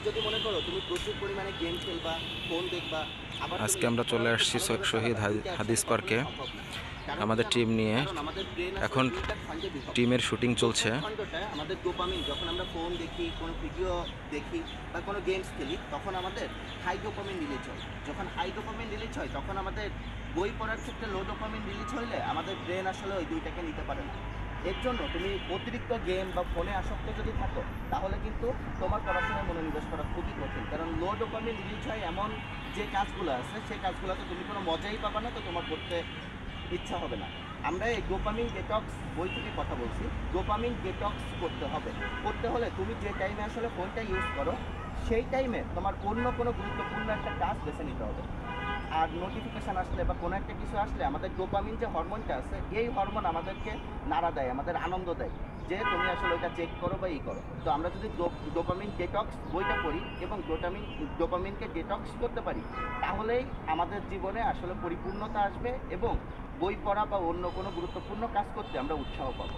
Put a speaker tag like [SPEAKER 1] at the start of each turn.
[SPEAKER 1] যদি মনে করো তুমি প্রচুর পরিমাণে গেম খেলবা, ফোন দেখবা, আবার
[SPEAKER 2] আজকে আমরা চলে আসছি শহীদ হাদিস পার্কে আমাদের টিম নিয়ে। এখন টিমের শুটিং চলছে।
[SPEAKER 1] আমাদের ডোপামিন, যখন আমরা ফোন দেখি, কোনো ভিডিও দেখি বা কোনো গেমস খেলি, তখন আমাদের হাই ডোপামিন রিলিজ হয়। যখন হাই ডোপামিন রিলিজ হয় তখন আমাদের বই পড়ার ক্ষেত্রে লো ডোপামিন রিলিজ হইলে আমাদের ব্রেন আসলে ওই দুইটাকে নিতে পারে না। এর জন্য তুমি অতিরিক্ত গেম বা ফোনে আসক্ত যদি থাকো, তাহলে কিন্তু তোমার পড়াশোনায় মনোনিবেশ করা খুবই কঠিন। কারণ লো ডোপামিন রিলিজ হয় এমন যে কাজগুলো আছে, সেই কাজগুলোতে তুমি কোনো মজাই পাবে না, তো তোমার করতে ইচ্ছা হবে না। আমরা এই ডোপামিন ডেটক্স বই থেকে কথা বলছি। ডোপামিন ডেটক্স করতে হলে তুমি যে টাইমে আসলে ফোনটা ইউজ করো, সেই টাইমে তোমার অন্য কোনো গুরুত্বপূর্ণ একটা কাজ বেছে নিতে হবে। আর নোটিফিকেশান আসলে বা কোনো একটা কিছু আসলে আমাদের ডোপামিন যে হরমোনটা আছে, এই হরমোন আমাদেরকে নাড়া দেয়, আমাদের আনন্দ দেয় যে তুমি আসলে ওইটা চেক করো বা করো। তো আমরা যদি ডোপামিন ডেটক্স বইটা পড়ি এবং ডোপামিনকে ডেটক্স করতে পারি, তাহলেই আমাদের জীবনে আসলে পরিপূর্ণতা আসবে এবং বই পড়া বা অন্য কোনো গুরুত্বপূর্ণ কাজ করতে আমরা উৎসাহ পাবো।